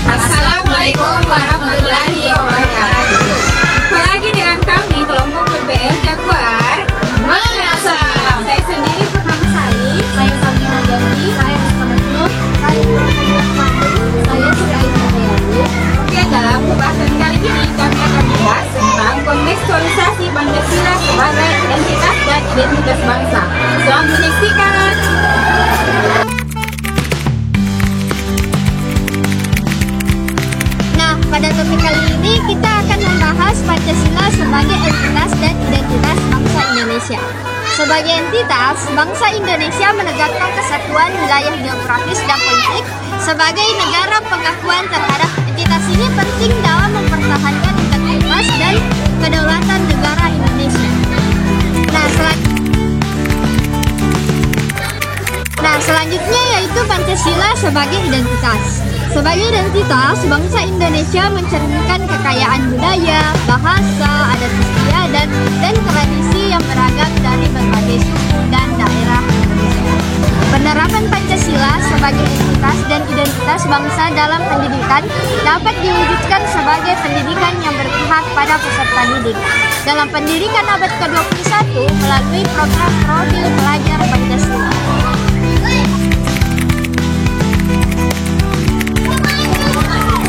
Assalamualaikum warahmatullahi wabarakatuh. Lagi dengan kami kelompok PPM Jaguar. Salam. Saya sendiri Purnama Sari. Saya Samina Janji, saya Muhammad Nur, saya Muhammad Fadil, saya Suraini Hayati. Oke, dalam pembahasan kali ini kami akan membahas tentang kontekstualisasi Pancasila sebagai entitas dan identitas bangsa. Selamat menyaksikan. Pada topik kali ini kita akan membahas Pancasila sebagai entitas dan identitas bangsa Indonesia. Sebagai entitas, bangsa Indonesia menegakkan kesatuan wilayah geografis dan politik. Sebagai negara, pengakuan terhadap entitas ini penting dalam mempertahankan integritas dan kedaulatan negara Indonesia. Selanjutnya yaitu Pancasila sebagai identitas. Sebagai identitas, bangsa Indonesia mencerminkan kekayaan budaya, bahasa, adat istiadat, dan tradisi yang beragam dari berbagai suku dan daerah Indonesia. Penerapan Pancasila sebagai entitas dan identitas bangsa dalam pendidikan dapat diwujudkan sebagai pendidikan yang berpihak pada peserta didik. Dalam pendidikan abad ke-21 melalui program Prodi Pelajar Pancasila.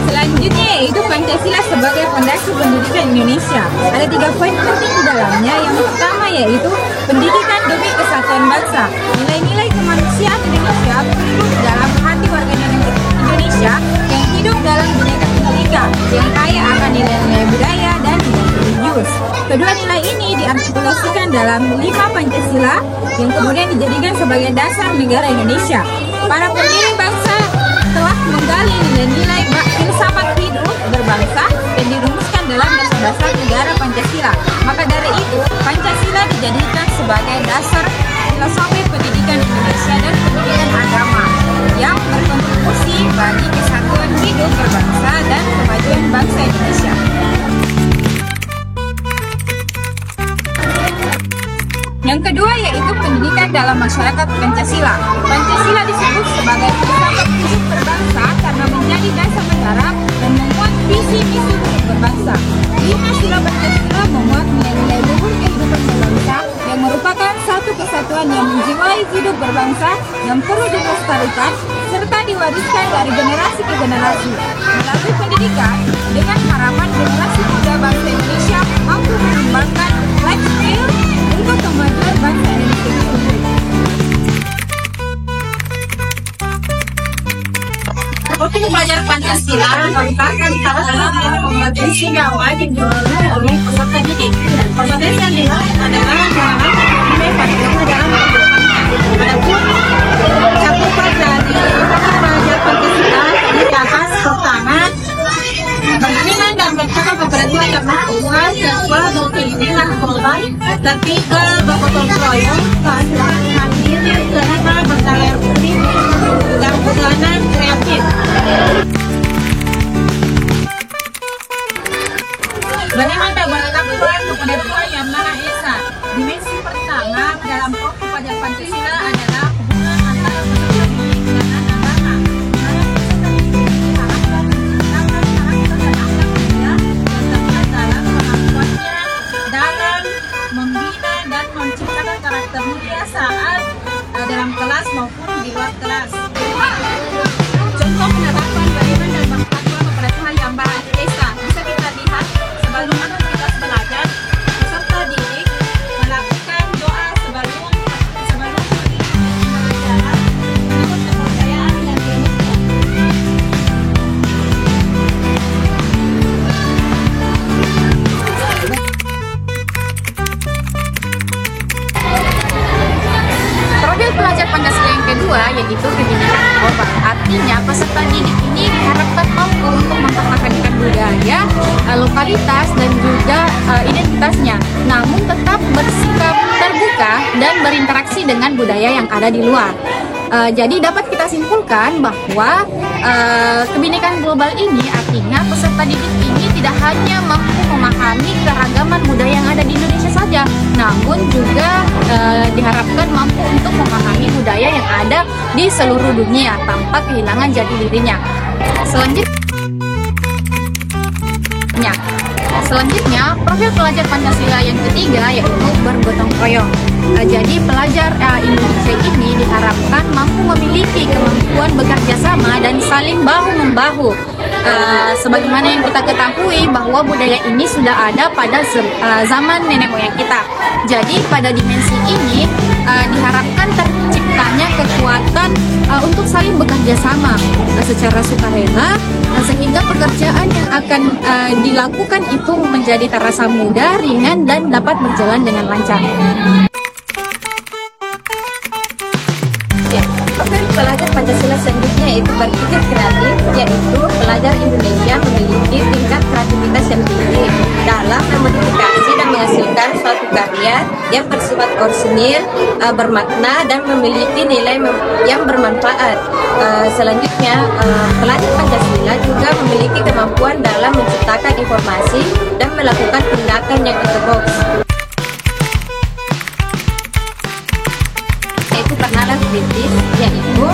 Selanjutnya yaitu Pancasila sebagai fondasi pendidikan Indonesia. Ada 3 poin penting di dalamnya. Yang pertama yaitu pendidikan demi kesatuan bangsa. Nilai-nilai kemanusiaan Indonesia tumbuh dalam hati warga Indonesia yang hidup dalam Bhinneka Tunggal Ika, yang kaya akan nilai-nilai budaya dan nilai religius. Kedua nilai ini diartikulasikan dalam 5 Pancasila yang kemudian dijadikan sebagai dasar negara Indonesia. Para pendiri bangsa telah menggali nilai-nilai filsafat hidup berbangsa dan dirumuskan dalam dasar-dasar negara Pancasila. Maka dari itu, Pancasila dijadikan sebagai dasar filosofi pendidikan Indonesia dan pendidikan agama yang berkontribusi bagi kesatuan hidup berbangsa dan kemajuan bangsa Indonesia. Yang kedua yaitu pendidikan dalam masyarakat Pancasila. Pancasila disebut sebagai filsafat hidup berbangsa karena menjadi dasar negara dan memuat visi-misi hidup berbangsa. 5 sila Pancasila memuat nilai-nilai luhur kehidupan berbangsa yang merupakan satu kesatuan yang menjiwai hidup berbangsa yang perlu dilestarikan serta diwariskan dari generasi ke generasi melalui pendidikan dengan harapan generasi muda bangsa Indonesia mampu mengembangkan life skill untuk kemajuan bangsa Indonesia sendiri. Untuk belajar Pancasila merupakan salah satu kompetensi yang wajib dimiliki oleh peserta didik. Kompetensi yang dimiliki adalah nilai Pancasila dalam kehidupan. Adapun cakupan dari belajar Pancasila dibahas pertama pentingnya dan bercakap keberhasilan karena hubungan seksual dan keinginan korban, ketiga bergotong royong, keasilaan hadir, kelima bertoleransi, dan kegiatan kreatif. Bagaimana bertakwa kepada Tuhan Yang Maha Esa? Dimensi pertama dalam pokok pelajaran Pancasila adalah hubungan antara peserta didik dengan agama. Membina dan menciptakan karakter kualitas dan juga identitasnya, namun tetap bersikap terbuka dan berinteraksi dengan budaya yang ada di luar. Jadi dapat kita simpulkan bahwa kebinekaan global ini artinya peserta didik ini tidak hanya mampu memahami keragaman budaya yang ada di Indonesia saja, namun juga diharapkan mampu untuk memahami budaya yang ada di seluruh dunia tanpa kehilangan jati dirinya. Selanjutnya, profil pelajar Pancasila yang ketiga yaitu bergotong royong. Jadi pelajar Indonesia ini diharapkan mampu memiliki kemampuan bekerja sama dan saling bahu-membahu. Sebagaimana yang kita ketahui bahwa budaya ini sudah ada pada zaman nenek moyang kita. Jadi pada dimensi ini diharapkan terciptanya kekuatan untuk saling bekerja sama secara sukarela, sehingga pekerjaan yang akan dilakukan itu menjadi terasa mudah, ringan, dan dapat berjalan dengan lancar. Profil pelajar Pancasila selanjutnya yaitu berpikir kreatif, yaitu pelajar Indonesia memiliki tingkat kreativitas yang tinggi dalam memodifikasi dan menghasilkan suatu karya yang bersifat orisinil, bermakna, dan memiliki nilai yang bermanfaat. Selanjutnya, pelajar Pancasila juga memiliki kemampuan dalam menciptakan informasi dan melakukan tindakan yang ortodoks. Pengenalan kritis, yaitu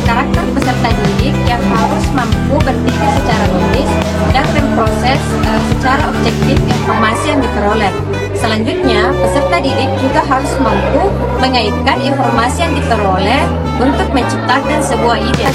karakter peserta didik yang harus mampu berpikir secara logis dan memproses secara objektif informasi yang diperoleh. Selanjutnya, peserta didik juga harus mampu mengaitkan informasi yang diperoleh untuk menciptakan sebuah ide.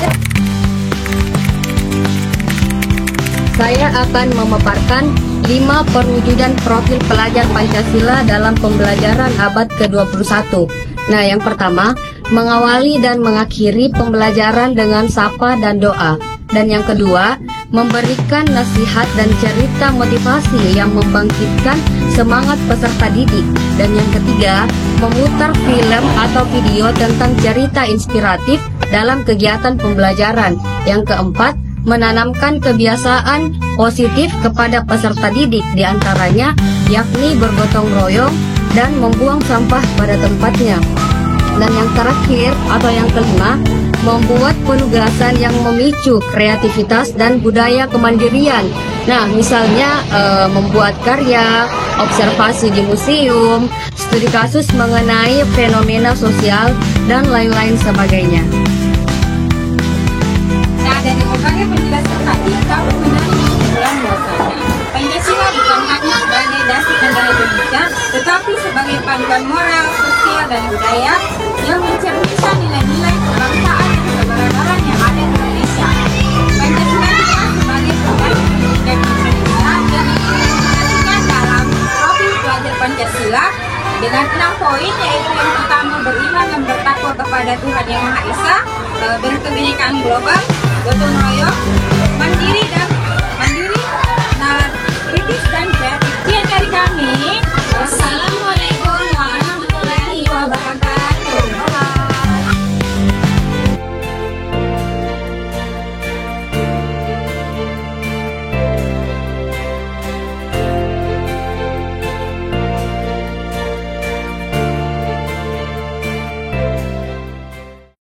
Saya akan memaparkan 5 perwujudan profil pelajar Pancasila dalam pembelajaran abad ke-21. Nah, yang pertama, mengawali dan mengakhiri pembelajaran dengan sapa dan doa. Dan yang kedua, memberikan nasihat dan cerita motivasi yang membangkitkan semangat peserta didik. Dan yang ketiga, memutar film atau video tentang cerita inspiratif dalam kegiatan pembelajaran. Yang keempat, menanamkan kebiasaan positif kepada peserta didik, diantaranya yakni bergotong royong dan membuang sampah pada tempatnya. Dan yang terakhir atau yang kelima, membuat penugasan yang memicu kreativitas dan budaya kemandirian. Nah, misalnya membuat karya, observasi di museum, studi kasus mengenai fenomena sosial, dan lain-lain sebagainya. Nah, dari berbagai penjelasan tadi, kami menarik kesimpulan bahwasanya Pancasila bukan hanya sebagai dasar negara Indonesia, tetapi sebagai panduan moral, sosial, dan budaya yang mencerminkan nilai-nilai kebangsaan dan keberagaman yang ada di Indonesia. Pancasila juga sebagai program pendidikan Indonesia yang diimplementasikan dalam profil pelajar Pancasila dengan 6 poin, yaitu yang pertama beriman dan bertakwa kepada Tuhan Yang Maha Esa, berkebinekaan global, gotong royong, mandiri, nalar kritis, dan